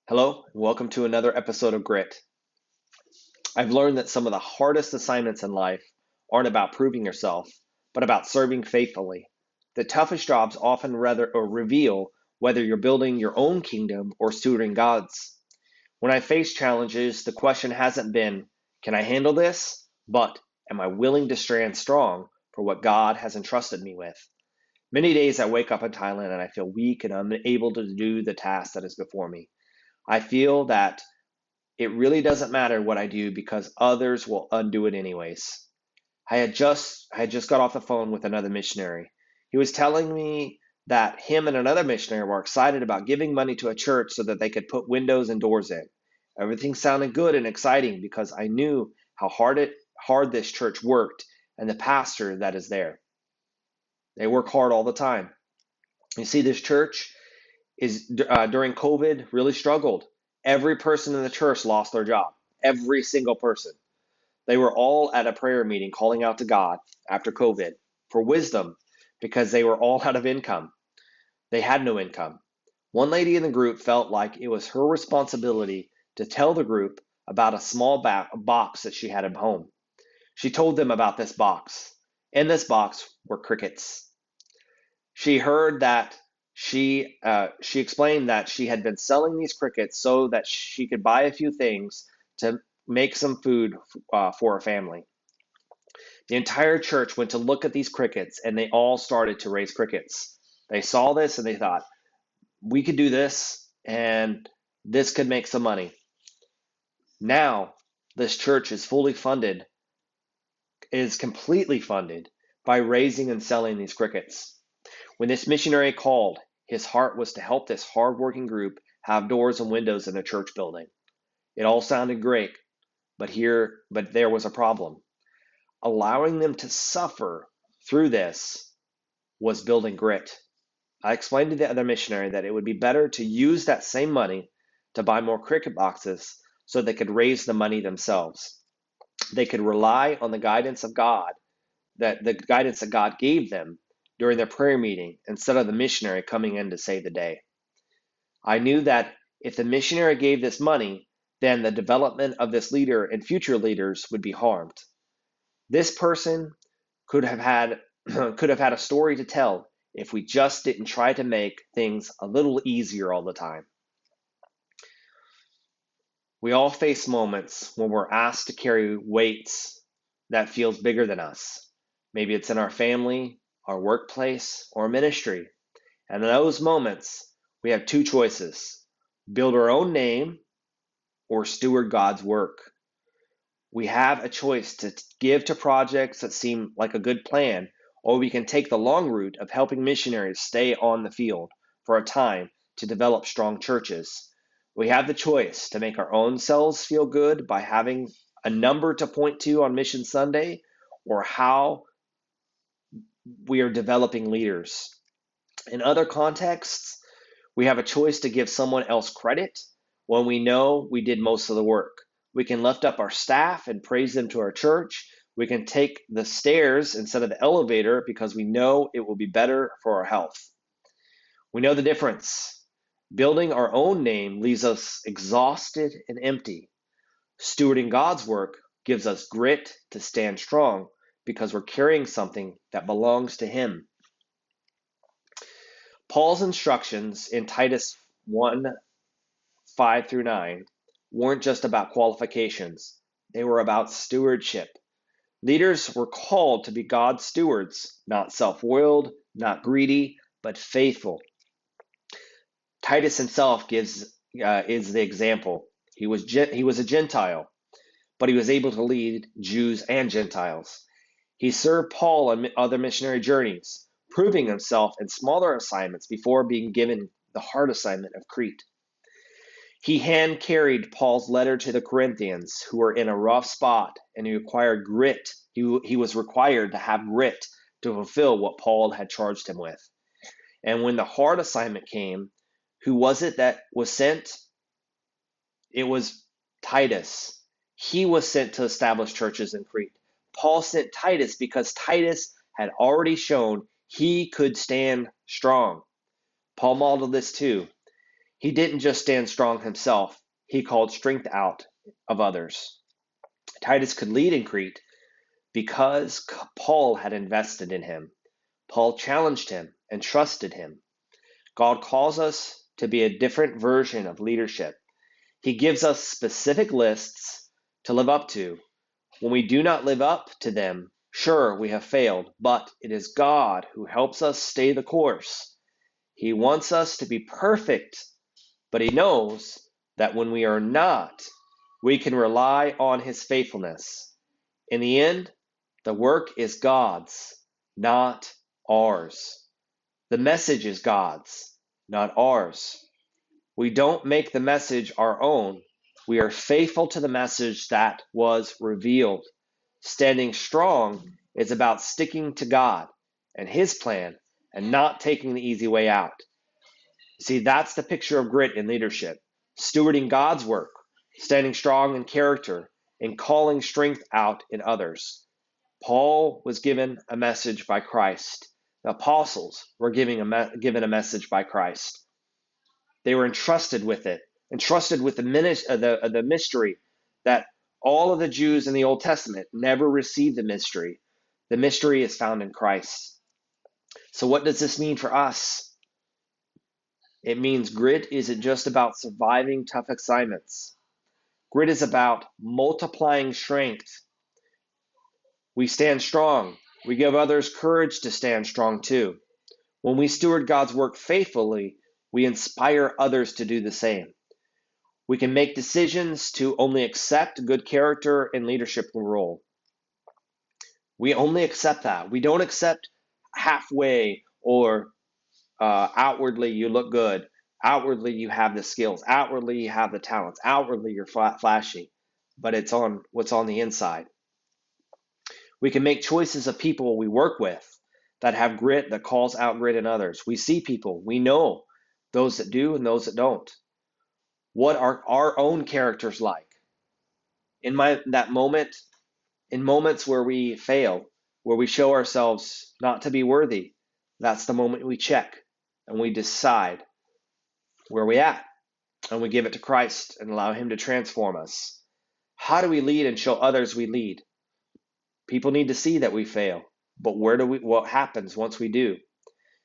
Hello, and welcome to another episode of Grit. I've learned that some of the hardest assignments in life aren't about proving yourself, but about serving faithfully. The toughest jobs often rather or reveal whether you're building your own kingdom or stewarding God's. When I face challenges, the question hasn't been, can I handle this? But am I willing to stand strong for what God has entrusted me with? Many days I wake up in Thailand and I feel weak and unable to do the task that is before me. I feel that it really doesn't matter what I do because others will undo it anyways. I had just got off the phone with another missionary. He was telling me that him and another missionary were excited about giving money to a church so that they could put windows and doors in. Everything sounded good and exciting because I knew how hard this church worked and the pastor that is there. They work hard all the time. You see, this church is during COVID really struggled. Every person in the church lost their job. Every single person. They were all at a prayer meeting calling out to God after COVID for wisdom because they were all out of income. They had no income. One lady in the group felt like it was her responsibility to tell the group about a small box that she had at home. She told them about this box. In this box were crickets. She heard that she explained that she had been selling these crickets so that she could buy a few things to make some food for her family. The entire church went to look at these crickets and they all started to raise crickets. They saw this and they thought, we could do this and this could make some money. Now, this church is completely funded by raising and selling these crickets. When this missionary called, his heart was to help this hardworking group have doors and windows in a church building. It all sounded great, but there was a problem. Allowing them to suffer through this was building grit. I explained to the other missionary that it would be better to use that same money to buy more cricket boxes so they could raise the money themselves. They could rely on the guidance of God, that the guidance that God gave them during their prayer meeting instead of the missionary coming in to save the day. I knew that if the missionary gave this money, then the development of this leader and future leaders would be harmed. This person could have had could have had a story to tell if we just didn't try to make things a little easier all the time. We all face moments when we're asked to carry weights that feels bigger than us. Maybe it's in our family, our workplace, or ministry. And in those moments, we have two choices: build our own name or steward God's work. We have a choice to give to projects that seem like a good plan, or we can take the long route of helping missionaries stay on the field for a time to develop strong churches. We have the choice to make our own selves feel good by having a number to point to on Mission Sunday, or how we are developing leaders. In other contexts, we have a choice to give someone else credit when we know we did most of the work. We can lift up our staff and praise them to our church. We can take the stairs instead of the elevator because we know it will be better for our health. We know the difference. Building our own name leaves us exhausted and empty. Stewarding God's work gives us grit to stand strong because we're carrying something that belongs to Him. Paul's instructions in Titus 1:5-9 weren't just about qualifications, they were about stewardship. Leaders were called to be God's stewards, not self-willed, not greedy, but faithful. Titus himself is the example. He was a Gentile, but he was able to lead Jews and Gentiles. He served Paul on other missionary journeys, proving himself in smaller assignments before being given the hard assignment of Crete. He hand carried Paul's letter to the Corinthians, who were in a rough spot, and he required grit. He was required to have grit to fulfill what Paul had charged him with. And when the hard assignment came, who was it that was sent? It was Titus. He was sent to establish churches in Crete. Paul sent Titus because Titus had already shown he could stand strong. Paul modeled this too. He didn't just stand strong himself, he called strength out of others. Titus could lead in Crete because Paul had invested in him. Paul challenged him and trusted him. God calls us to be a different version of leadership. He gives us specific lists to live up to. When we do not live up to them, sure, we have failed, but it is God who helps us stay the course. He wants us to be perfect, but he knows that when we are not, we can rely on his faithfulness. In the end, the work is God's, not ours. The message is God's, not ours. We don't make the message our own. We are faithful to the message that was revealed. Standing strong is about sticking to God and his plan and not taking the easy way out. See, that's the picture of grit in leadership. Stewarding God's work, standing strong in character, and calling strength out in others. Paul was given a message by Christ. The apostles were given a message by Christ. They were entrusted with it, entrusted with the mystery that all of the Jews in the Old Testament never received the mystery. The mystery is found in Christ. So what does this mean for us? It means grit isn't just about surviving tough assignments. Grit is about multiplying strength. We stand strong. We give others courage to stand strong too. When we steward God's work faithfully, we inspire others to do the same. We can make decisions to only accept good character and leadership role. We only accept that. We don't accept halfway or outwardly you look good. Outwardly you have the skills. Outwardly you have the talents. Outwardly you're flashy. But it's on what's on the inside. We can make choices of people we work with that have grit, that calls out grit in others. We see people. We know those that do and those that don't. What are our own characters like? In moments where we fail, where we show ourselves not to be worthy, that's the moment we check and we decide where we at, and we give it to Christ and allow him to transform us. How do we lead and show others we lead? People need to see that we fail, but what happens once we do?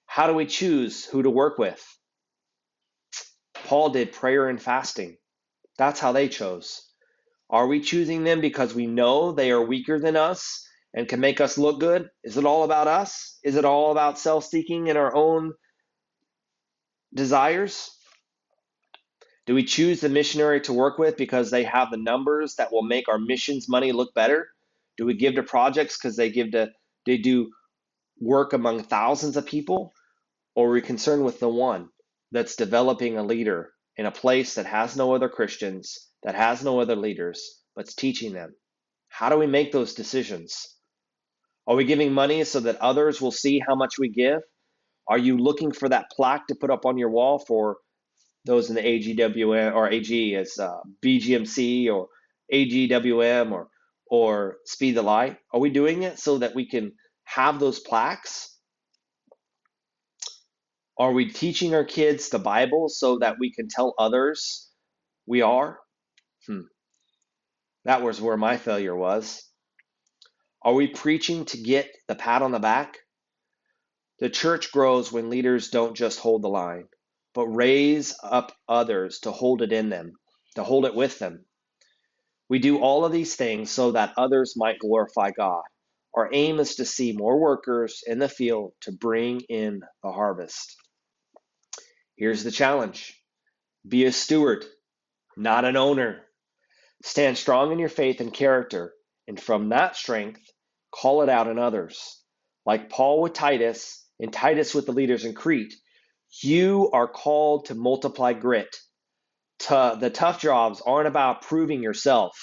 How do we choose who to work with? Paul did prayer and fasting. That's how they chose. Are we choosing them because we know they are weaker than us and can make us look good? Is it all about us? Is it all about self-seeking and our own desires? Do we choose the missionary to work with because they have the numbers that will make our missions money look better? Do we give to projects because they do work among thousands of people? Or are we concerned with the one that's developing a leader in a place that has no other Christians, that has no other leaders, but's teaching them? How do we make those decisions? Are we giving money so that others will see how much we give? Are you looking for that plaque to put up on your wall for those in the AGWM or AG as BGMC or AGWM or Speed the Light? Are we doing it so that we can have those plaques? Are we teaching our kids the Bible so that we can tell others we are? That was where my failure was. Are we preaching to get the pat on the back? The church grows when leaders don't just hold the line, but raise up others to hold it in them, to hold it with them. We do all of these things so that others might glorify God. Our aim is to see more workers in the field to bring in the harvest. Here's the challenge. Be a steward, not an owner. Stand strong in your faith and character, and from that strength, call it out in others. Like Paul with Titus, and Titus with the leaders in Crete, you are called to multiply grit. The tough jobs aren't about proving yourself.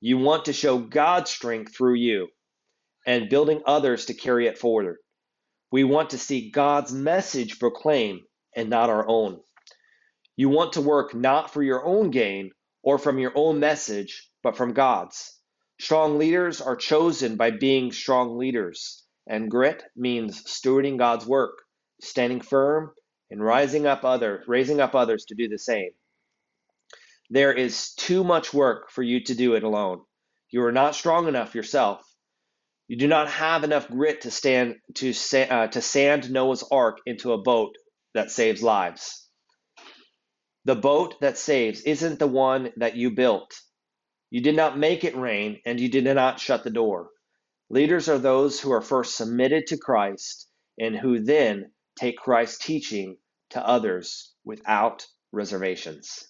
You want to show God's strength through you and building others to carry it forward. We want to see God's message proclaimed and not our own. You want to work not for your own gain or from your own message, but from God's. Strong leaders are chosen by being strong leaders, and grit means stewarding God's work, standing firm, and raising up others to do the same. There is too much work for you to do it alone. You are not strong enough yourself. You do not have enough grit to sand Noah's Ark into a boat that saves lives. The boat that saves isn't the one that you built. You did not make it rain, and you did not shut the door. Leaders are those who are first submitted to Christ and who then take Christ's teaching to others without reservations.